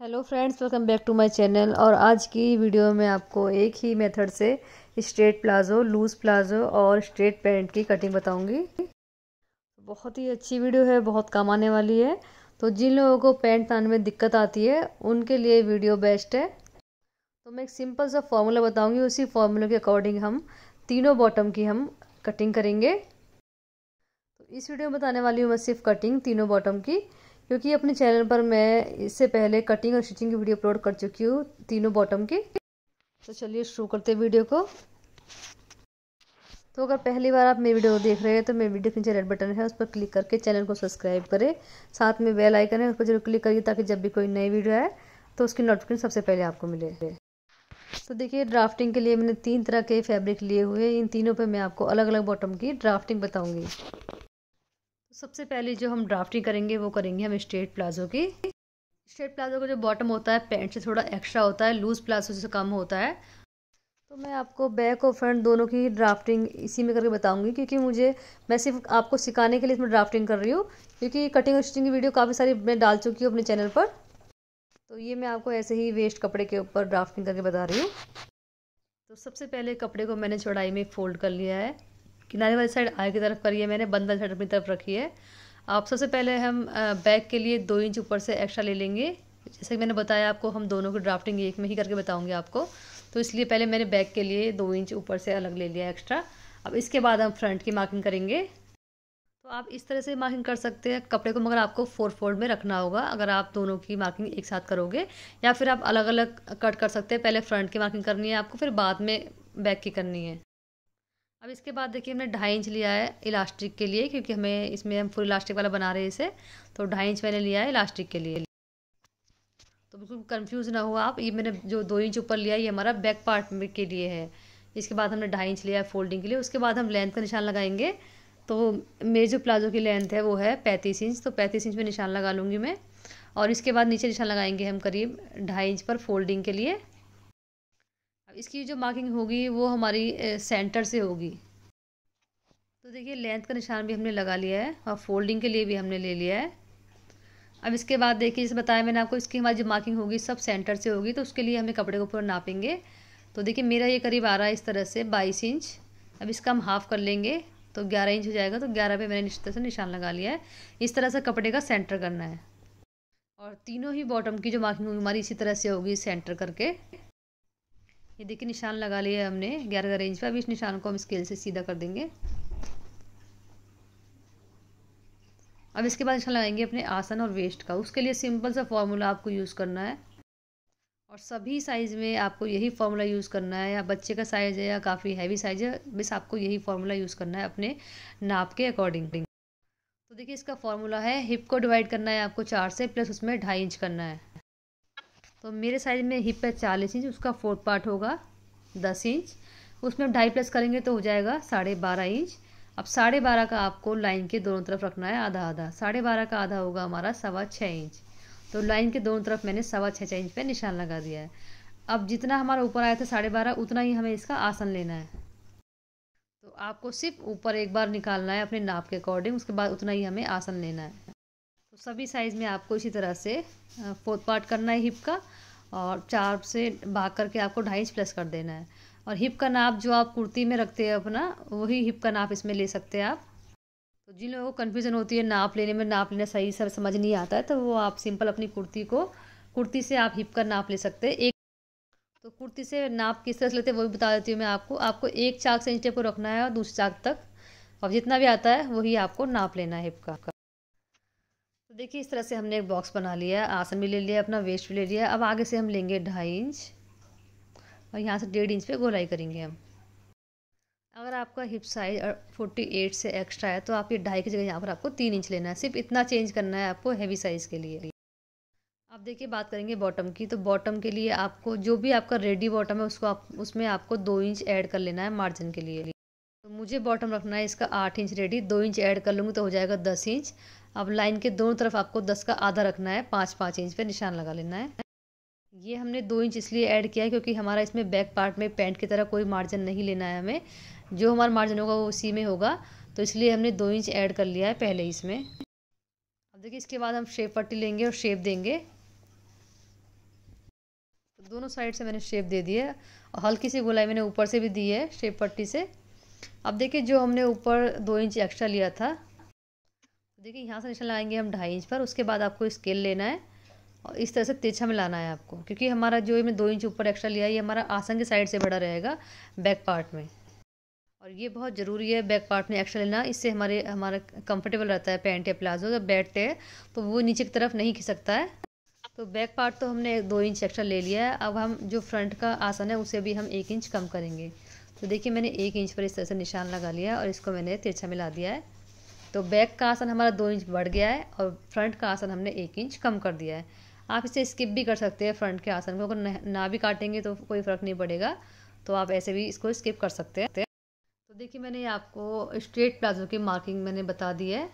Hello friends, welcome back to my channel. और आज की वीडियो में आपको एक ही मेथड से स्ट्रेट प्लाज़ो, लूज़ प्लाज़ो और स्ट्रेट पैंट की कटिंग बताऊंगी। बहुत ही अच्छी वीडियो है, बहुत काम आने वाली है। तो जिन लोगों को पैंट पहनने में दिक्कत आती है उनके लिए वीडियो बेस्ट है। तो मैं एक सिंपल सा फॉर्मूला बताऊँगी, उसी फॉर्मूले के अकॉर्डिंग हम तीनों बॉटम की हम कटिंग करेंगे। तो इस वीडियो में बताने वाली हूँ मैं सिर्फ कटिंग तीनों बॉटम की, क्योंकि अपने चैनल पर मैं इससे पहले कटिंग और स्टिचिंग की वीडियो अपलोड कर चुकी हूँ तीनों बॉटम की। तो चलिए शुरू करते हैं वीडियो को। तो अगर पहली बार आप मेरी वीडियो देख रहे हैं तो मेरे वीडियो के नीचे रेड बटन है, उस पर क्लिक करके चैनल को सब्सक्राइब करें। साथ में बेल आइकन है, उस पर जरूर क्लिक करिए ताकि जब भी कोई नई वीडियो आए तो उसकी नोटिफिकेशन सबसे पहले आपको मिले। तो देखिए, ड्राफ्टिंग के लिए मैंने 3 तरह के फैब्रिक लिए हुए हैं। इन तीनों पे मैं आपको अलग अलग बॉटम की ड्राफ्टिंग बताऊंगी। तो सबसे पहले जो हम ड्राफ्टिंग करेंगे वो करेंगे हम स्ट्रेट प्लाजो की। स्ट्रेट प्लाजो का जो बॉटम होता है पैंट से थोड़ा एक्स्ट्रा होता है, लूज प्लाजो से कम होता है। तो मैं आपको बैक और फ्रंट दोनों की ड्राफ्टिंग इसी में करके बताऊंगी, क्योंकि मैं सिर्फ आपको सिखाने के लिए इसमें ड्राफ्टिंग कर रही हूँ, क्योंकि कटिंग और स्टिचिंग की वीडियो काफ़ी सारी मैं डाल चुकी हूँ अपने चैनल पर। तो ये मैं आपको ऐसे ही वेस्ट कपड़े के ऊपर ड्राफ्टिंग करके बता रही हूँ। तो सबसे पहले कपड़े को मैंने चौड़ाई में फोल्ड कर लिया है। किनारे वाली साइड आगे की तरफ करी है मैंने, बंद वाली साइड अपनी तरफ रखी है। आप सबसे पहले हम बैक के लिए 2 इंच ऊपर से एक्स्ट्रा ले लेंगे। जैसे कि मैंने बताया आपको, हम दोनों की ड्राफ्टिंग एक में ही करके बताऊंगी आपको, तो इसलिए पहले मैंने बैक के लिए 2 इंच ऊपर से अलग ले लिया एक्स्ट्रा। अब इसके बाद हम फ्रंट की मार्किंग करेंगे। तो आप इस तरह से मार्किंग कर सकते हैं कपड़े को, मगर आपको 4 फोल्ड में रखना होगा अगर आप दोनों की मार्किंग एक साथ करोगे। या फिर आप अलग अलग कट कर सकते हैं, पहले फ्रंट की मार्किंग करनी है आपको, फिर बाद में बैक की करनी है। अब इसके बाद देखिए, हमने 2.5 इंच लिया है इलास्टिक के लिए, क्योंकि इसमें हम फुल इलास्टिक वाला बना रहे हैं इसे। तो 2.5 इंच मैंने लिया है इलास्टिक के लिए। तो बिल्कुल कंफ्यूज ना हो आप, ये मैंने जो 2 इंच ऊपर लिया है ये हमारा बैक पार्ट में के लिए है। इसके बाद हमने 2.5 इंच लिया है फोल्डिंग के लिए। उसके बाद हम लेंथ का निशान लगाएंगे। तो मेरी जो प्लाजो की लेंथ है वो है 35 इंच, तो 35 इंच में निशान लगा लूँगी मैं। और इसके बाद नीचे निशान लगाएंगे हम करीब 2.5 इंच पर फोल्डिंग के लिए। अब इसकी जो मार्किंग होगी वो हमारी सेंटर से होगी। तो देखिए, लेंथ का निशान भी हमने लगा लिया है और फोल्डिंग के लिए भी हमने ले लिया है। अब इसके बाद देखिए, जैसे बताया मैंने आपको, इसकी हमारी जो मार्किंग होगी सब सेंटर से होगी, तो उसके लिए हमें कपड़े को पूरा नापेंगे। तो देखिए, मेरा ये करीब आ रहा है इस तरह से 22 इंच। अब इसका हम हाफ़ कर लेंगे तो 11 इंच हो जाएगा। तो 11 पे मैंने इस तरह से निशान लगा लिया है। इस तरह से कपड़े का सेंटर करना है। और तीनों ही बॉटम की जो मार्किंग होगी हमारी इसी तरह से होगी सेंटर करके। ये देखिए, निशान लगा लिया है हमने 11 इंच पर। अब इस निशान को हम स्केल से सीधा कर देंगे। अब इसके बाद निशान लगाएंगे अपने आसन और वेस्ट का। उसके लिए सिंपल सा फॉर्मूला आपको यूज़ करना है, और सभी साइज़ में आपको यही फार्मूला यूज़ करना है। या बच्चे का साइज़ है या काफ़ी हैवी साइज़ है, बस आपको यही फार्मूला यूज़ करना है अपने नाप के अकॉर्डिंग। तो देखिए, इसका फार्मूला है, हिप को डिवाइड करना है आपको 4 से, प्लस उसमें 2.5 इंच करना है। तो मेरे साइज़ में हिप है 40 इंच, उसका 4th पार्ट होगा 10 इंच। उसमें 2.5 प्लस करेंगे तो हो जाएगा 12.5 इंच। अब 12.5 का आपको लाइन के दोनों तरफ रखना है आधा आधा। 12.5 का आधा होगा हमारा 6.25 इंच। तो लाइन के दोनों तरफ मैंने 6.25 इंच पे निशान लगा दिया है। अब जितना हमारा ऊपर आया था 12.5, उतना ही हमें इसका आसन लेना है। तो आपको सिर्फ ऊपर एक बार निकालना है अपने नाप के अकॉर्डिंग, उसके बाद उतना ही हमें आसन लेना है। तो सभी साइज़ में आपको इसी तरह से 4th पार्ट करना है हिप का, और 4 से भाग करके आपको 2.5 इंच प्लस कर देना है। और हिप का नाप जो आप कुर्ती में रखते हैं अपना, वही हिप का नाप इसमें ले सकते हैं आप। तो जिन लोगों को कन्फ्यूज़न होती है नाप लेने में, नाप लेना सही सर समझ नहीं आता है, तो वो आप सिंपल अपनी कुर्ती से आप हिप का नाप ले सकते हैं। तो कुर्ती से नाप किस तरह से लेते हैं वो भी बता देती हूँ मैं आपको एक चाक से इंच टेप को रखना है और दूसरे चाक तक, और जितना भी आता है वही आपको नाप लेना है हिप का। तो देखिए, इस तरह से हमने एक बॉक्स बना लिया है, आसन भी ले लिया, अपना वेस्ट भी ले लिया। अब आगे से हम लेंगे 2.5 इंच और यहाँ से 1.5 इंच पे गोलाई करेंगे हम। अगर आपका हिप साइज 48 से एक्स्ट्रा है तो आप ये 2.5 की जगह यहाँ पर आपको 3 इंच लेना है। सिर्फ इतना चेंज करना है आपको हैवी साइज़ के लिए। अब देखिए, बात करेंगे बॉटम की। तो बॉटम के लिए आपको जो भी आपका रेडी बॉटम है उसमें आपको 2 इंच ऐड कर लेना है मार्जिन के लिए। तो मुझे बॉटम रखना है इसका 8 इंच रेडी, 2 इंच ऐड कर लूँगी तो हो जाएगा 10 इंच। अब लाइन के दोनों तरफ आपको 10 का आधा रखना है, 5-5 इंच पे निशान लगा लेना है। ये हमने 2 इंच इसलिए ऐड किया है क्योंकि हमारा इसमें बैक पार्ट में पैंट की तरह कोई मार्जिन नहीं लेना है हमें। जो हमारा मार्जिन होगा वो उसी में होगा, तो इसलिए हमने 2 इंच ऐड कर लिया है पहले इसमें। अब देखिए, इसके बाद हम शेप पट्टी लेंगे और शेप देंगे। तो दोनों साइड से मैंने शेप दे दी है और हल्की सी गोलाई मैंने ऊपर से भी दी है शेप पट्टी से। अब देखिए जो हमने ऊपर 2 इंच एक्स्ट्रा लिया था, देखिए यहाँ से निशान लगाएंगे हम 2.5 इंच पर। उसके बाद आपको स्केल लेना है और इस तरह से तिरछा में लाना है आपको, क्योंकि हमारा जो मैं 2 इंच ऊपर एक्स्ट्रा लिया है ये हमारा आसन की साइड से बड़ा रहेगा बैक पार्ट में। और ये बहुत ज़रूरी है बैक पार्ट में एक्स्ट्रा लेना, इससे हमारा कंफर्टेबल रहता है पैंट या प्लाजो। जब बैठते हैं तो वो नीचे की तरफ नहीं खिसकता है। तो बैक पार्ट तो हमने 2 इंच एक्स्ट्रा ले लिया है। अब हम जो फ्रंट का आसन है उसे भी हम 1 इंच कम करेंगे। तो देखिए मैंने 1 इंच पर इस तरह से निशान लगा लिया और इसको मैंने तिरछा मिला दिया है। तो बैक का आसन हमारा 2 इंच बढ़ गया है और फ्रंट का आसन हमने 1 इंच कम कर दिया है। आप इसे स्किप भी कर सकते हैं फ्रंट के आसन को, अगर ना भी काटेंगे तो कोई फ़र्क नहीं पड़ेगा, तो आप ऐसे भी इसको स्किप कर सकते हैं। तो देखिए मैंने आपको स्ट्रेट प्लाजो की मार्किंग मैंने बता दी है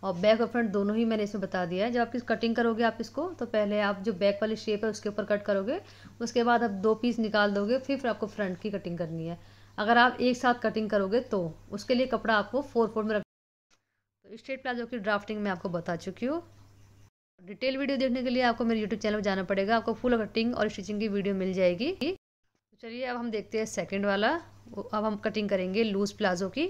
और बैक और फ्रंट दोनों ही मैंने इसमें बता दिया है। जब आप कटिंग करोगे आप इसको, तो पहले आप जो बैक वाली शेप है उसके ऊपर कट करोगे, उसके बाद आप 2 पीस निकाल दोगे, फिर आपको फ्रंट की कटिंग करनी है। अगर आप एक साथ कटिंग करोगे तो उसके लिए कपड़ा आपको 4/4 में रख। तो स्ट्रेट प्लाजो की ड्राफ्टिंग मैं आपको बता चुकी हूँ। डिटेल वीडियो देखने के लिए आपको मेरे यूट्यूब चैनल पर जाना पड़ेगा, आपको फुल कटिंग और स्टिचिंग की वीडियो मिल जाएगी। तो चलिए अब हम देखते हैं सेकंड वाला। अब हम कटिंग करेंगे लूज प्लाजो की।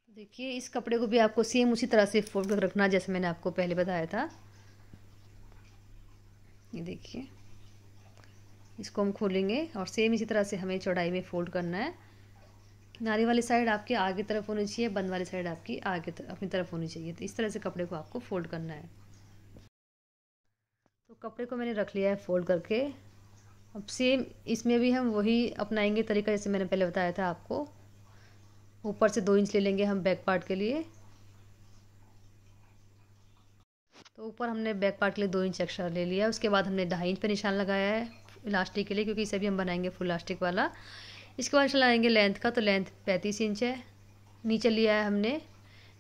देखिए इस कपड़े को भी आपको सेम उसी तरह से फोल्ड कर रखना जैसे मैंने आपको पहले बताया था। ये देखिए इसको हम खोलेंगे और सेम इसी तरह से हमें चौड़ाई में फोल्ड करना है। किनारे वाली साइड आपके आगे तरफ होनी चाहिए, बंद वाली साइड आपकी अपनी तरफ होनी चाहिए। तो इस तरह से कपड़े को आपको फोल्ड करना है। तो कपड़े को मैंने रख लिया है फोल्ड करके। अब सेम इसमें भी हम वही अपनाएंगे तरीका जैसे मैंने पहले बताया था आपको। ऊपर से 2 इंच ले लेंगे हम बैक पार्ट के लिए। तो ऊपर हमने बैक पार्ट के लिए 2 इंच एक्स्ट्रा ले लिया। उसके बाद हमने 2.5 इंच पे निशान लगाया है इलास्टिक के लिए, क्योंकि इसे भी हम बनाएंगे फुल इलास्टिक वाला। इसके बाद लगाएंगे लेंथ का, तो लेंथ 35 इंच है। नीचे लिया है हमने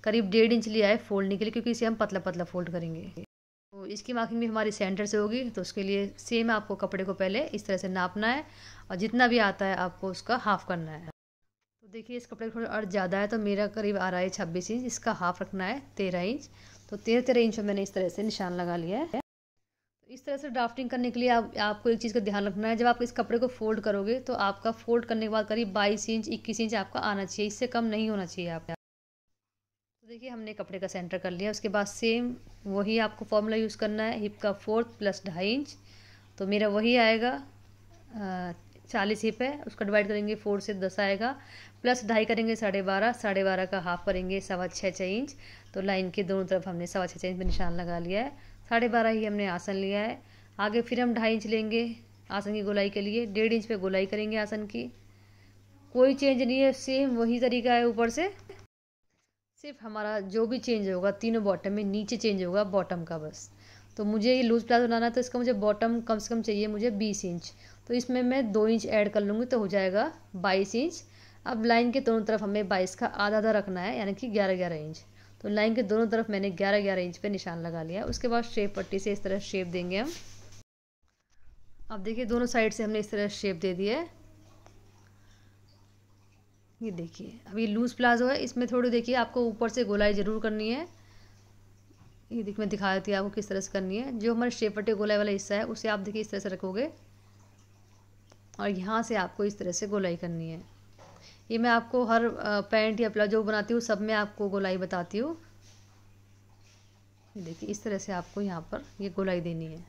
करीब 1.5 इंच लिया है फोल्डने के लिए, क्योंकि इसे हम पतला पतला फोल्ड करेंगे। तो इसकी मार्किंग भी हमारी सेंटर से होगी। तो उसके लिए सेम आपको कपड़े को पहले इस तरह से नापना है और जितना भी आता है आपको उसका हाफ करना है। तो देखिए इस कपड़े का थोड़ा अर्थ ज़्यादा है, तो मेरा करीब आ रहा है 26 इंच, इसका हाफ रखना है 13 इंच। तो 13 इंच में मैंने इस तरह से निशान लगा लिया है। तो इस तरह से ड्राफ्टिंग करने के लिए आपको एक चीज़ का ध्यान रखना है। जब आप इस कपड़े को फोल्ड करोगे तो आपका फोल्ड करने के बाद करीब 22 इंच 21 इंच आपका आना चाहिए, इससे कम नहीं होना चाहिए आपका। तो देखिए हमने कपड़े का सेंटर कर लिया। उसके बाद सेम वही आपको फॉर्मूला यूज़ करना है, हिप का 4 प्लस 2.5 इंच। तो मेरा वही आएगा 40 हिप है, उसका डिवाइड करेंगे 4 से 10 आएगा, प्लस 2.5 करेंगे 12.5, 12.5 का हाफ करेंगे 6.25 इंच। तो लाइन के दोनों तरफ हमने 6.25 इंच में निशान लगा लिया है। 12.5 ही हमने आसन लिया है। आगे फिर हम 2.5 इंच लेंगे आसन की गोलाई के लिए, 1.5 इंच पे गोलाई करेंगे आसन की। कोई चेंज नहीं है, सेम वही तरीका है ऊपर से। सिर्फ हमारा जो भी चेंज होगा तीनों बॉटम में, नीचे चेंज होगा बॉटम का बस। तो मुझे ये लूज प्लाजो बनाना है, तो इसका मुझे बॉटम कम से कम चाहिए मुझे 20 इंच। तो इसमें मैं 2 इंच ऐड कर लूँगी तो हो जाएगा 22 इंच। अब लाइन के दोनों तरफ हमें 22 का आधा आधा रखना है, यानी कि 11-11 इंच। तो लाइन के दोनों तरफ मैंने 11-11 इंच पे निशान लगा लिया। उसके बाद शेप पट्टी से इस तरह शेप देंगे हम। अब देखिए दोनों साइड से हमने इस तरह शेप दे दिया है। ये देखिए अब ये लूज प्लाजो है, इसमें थोड़ी देखिए आपको ऊपर से गोलाई ज़रूर करनी है। ये देखिए मैं दिखा देती हूँ आपको किस तरह से करनी है। जो हमारे शेप पट्टी गोलाई वाला हिस्सा है उसे आप देखिए इस तरह से रखोगे और यहाँ से आपको इस तरह से गोलाई करनी है। ये मैं आपको हर पैंट या प्लाजो बनाती हूँ सब में आपको गोलाई बताती हूँ। ये देखिए इस तरह से आपको यहाँ पर ये गोलाई देनी है।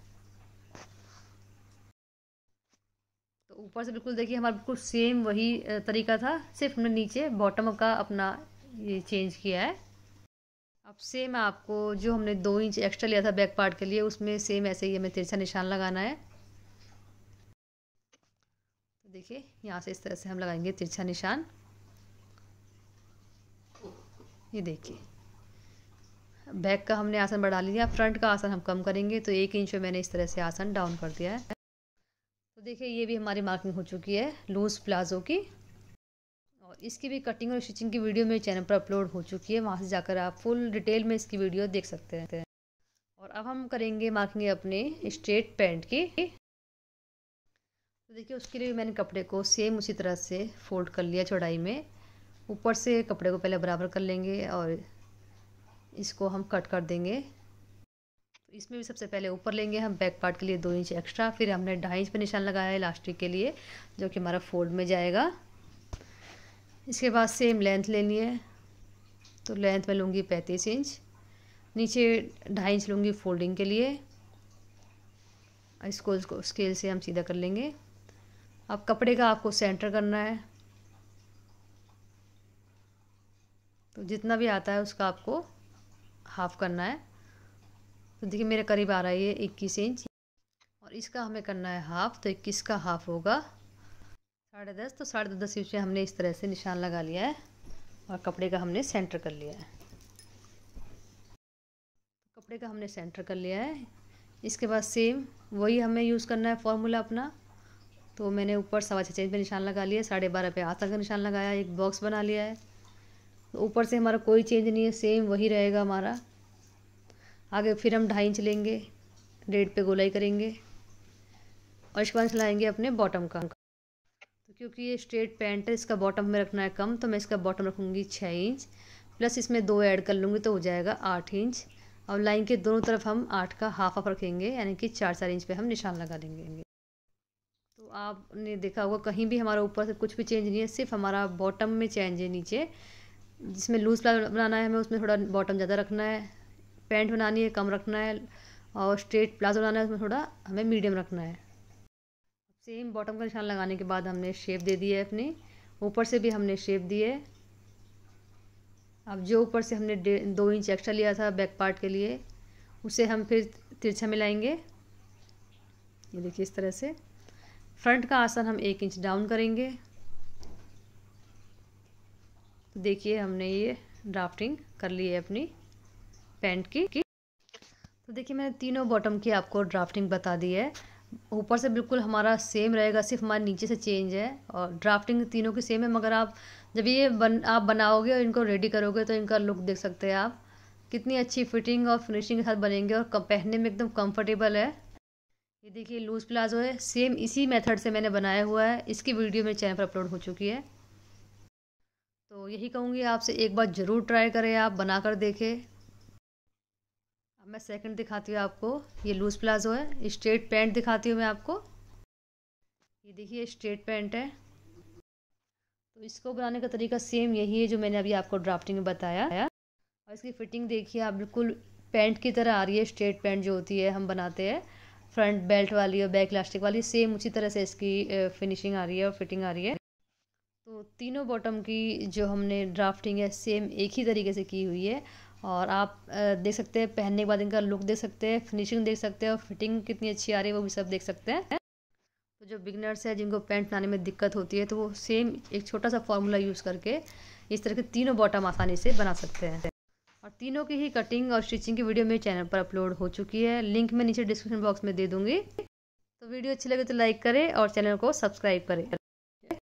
तो ऊपर से बिल्कुल देखिए हमारा बिल्कुल सेम वही तरीका था, सिर्फ हमने नीचे बॉटम का अपना ये चेंज किया है। अब सेम आपको जो हमने 2 इंच एक्स्ट्रा लिया था बैक पार्ट के लिए, उसमें सेम ऐसे ही हमें तिरछा निशान लगाना है। तो देखिए यहाँ से इस तरह से हम लगाएंगे तिरछा निशान। ये देखिए बैक का हमने आसन बढ़ा लिया, फ्रंट का आसन हम कम करेंगे, तो 1 इंच में मैंने इस तरह से आसन डाउन कर दिया है। तो देखिए ये भी हमारी मार्किंग हो चुकी है लूज प्लाजो की, और इसकी भी कटिंग और स्टिचिंग की वीडियो मेरे चैनल पर अपलोड हो चुकी है, वहाँ से जाकर आप फुल डिटेल में इसकी वीडियो देख सकते हैं। और अब हम करेंगे मार्किंग अपने स्ट्रेट पैंट की। तो देखिए उसके लिए मैंने कपड़े को सेम उसी तरह से फोल्ड कर लिया चौड़ाई में। ऊपर से कपड़े को पहले बराबर कर लेंगे और इसको हम कट कर देंगे। तो इसमें भी सबसे पहले ऊपर लेंगे हम बैक पार्ट के लिए 2 इंच एक्स्ट्रा, फिर हमने 2.5 इंच पे निशान लगाया है इलास्टिक के लिए, जो कि हमारा फोल्ड में जाएगा। इसके बाद सेम लेंथ लेनी है, तो लेंथ में लूँगी 35 इंच, नीचे 2.5 इंच लूँगी फोल्डिंग के लिए। इसको स्केल से हम सीधा कर लेंगे। अब कपड़े का आपको सेंटर करना है, तो जितना भी आता है उसका आपको हाफ करना है। तो देखिए मेरे करीब आ रहा है ये 21 इंच, और इसका हमें करना है हाफ, तो 21 का हाफ होगा 10.5। तो 10.5 इंच में हमने इस तरह से निशान लगा लिया है और कपड़े का हमने सेंटर कर लिया है। कपड़े का हमने सेंटर कर लिया है। इसके बाद सेम वही हमें यूज़ करना है फॉर्मूला अपना। तो मैंने ऊपर 6.25 इंच पे निशान लगा लिया, 12.5 पे हाथ तक का निशान लगाया, एक बॉक्स बना लिया है। तो ऊपर से हमारा कोई चेंज नहीं है, सेम वही रहेगा हमारा। आगे फिर हम 2.5 इंच लेंगे, 1.5 पे गोलाई करेंगे और इसके बाद सिलाएंगे अपने बॉटम का। तो क्योंकि ये स्ट्रेट पैंट है, इसका बॉटम में रखना है कम, तो मैं इसका बॉटम रखूँगी 6 इंच, प्लस इसमें 2 ऐड कर लूँगी तो हो जाएगा 8 इंच। और लाइन के दोनों तरफ हम 8 का हाफ रखेंगे, यानी कि 4-4 इंच पे हम निशान लगा देंगे। तो आपने देखा होगा कहीं भी हमारा ऊपर से कुछ भी चेंज नहीं है, सिर्फ हमारा बॉटम में चेंज है नीचे। जिसमें लूज़ प्लाजो बनाना है हमें उसमें थोड़ा बॉटम ज़्यादा रखना है, पैंट बनानी है कम रखना है, और स्ट्रेट प्लाजो बनाना है उसमें थोड़ा हमें मीडियम रखना है। सेम बॉटम का निशान लगाने के बाद हमने शेप दे दी है अपनी, ऊपर से भी हमने शेप दी है। अब जो ऊपर से हमने 2 इंच एक्स्ट्रा लिया था बैक पार्ट के लिए, उसे हम फिर तिरछा मिलाएंगे। ये देखिए इस तरह से। फ्रंट का आसन हम 1 इंच डाउन करेंगे। तो देखिए हमने ये ड्राफ्टिंग कर ली है अपनी पैंट की। तो देखिए मैंने तीनों बॉटम की आपको ड्राफ्टिंग बता दी है। ऊपर से बिल्कुल हमारा सेम रहेगा, सिर्फ हमारे नीचे से चेंज है, और ड्राफ्टिंग तीनों की सेम है। मगर आप जब ये आप बनाओगे और इनको रेडी करोगे तो इनका लुक देख सकते हैं आप, कितनी अच्छी फिटिंग और फिनिशिंग के साथ बनेंगे और पहनने में एकदम कंफर्टेबल है। ये देखिए लूज़ प्लाजो है, सेम इसी मेथड से मैंने बनाया हुआ है, इसकी वीडियो मेरे चैनल पर अपलोड हो चुकी है। तो यही कहूँगी आपसे, एक बार ज़रूर ट्राई करें, आप बनाकर देखें। अब मैं सेकंड दिखाती हूँ आपको। ये लूज़ प्लाजो है, स्ट्रेट पैंट दिखाती हूँ मैं आपको। ये देखिए स्ट्रेट पैंट है। तो इसको बनाने का तरीका सेम यही है जो मैंने अभी आपको ड्राफ्टिंग में बताया। और इसकी फिटिंग देखिए आप, बिल्कुल पैंट की तरह आ रही है। स्ट्रेट पैंट जो होती है हम बनाते हैं फ्रंट बेल्ट वाली और बैक इलास्टिक वाली, सेम उसी तरह से इसकी फिनिशिंग आ रही है और फिटिंग आ रही है। तो तीनों बॉटम की जो हमने ड्राफ्टिंग है सेम एक ही तरीके से की हुई है, और आप देख सकते हैं पहनने के बाद इनका लुक देख सकते हैं, फिनिशिंग देख सकते हैं, और फिटिंग कितनी अच्छी आ रही है वो भी सब देख सकते हैं। तो जो बिगनर्स है जिनको पैंट बनाने में दिक्कत होती है, तो वो सेम एक छोटा सा फॉर्मूला यूज़ करके इस तरह के तीनों बॉटम आसानी से बना सकते हैं। और तीनों की ही कटिंग और स्टिचिंग की वीडियो मेरे चैनल पर अपलोड हो चुकी है, लिंक मैं नीचे डिस्क्रिप्शन बॉक्स में दे दूँगी। तो वीडियो अच्छी लगे तो लाइक करें और चैनल को सब्सक्राइब करें।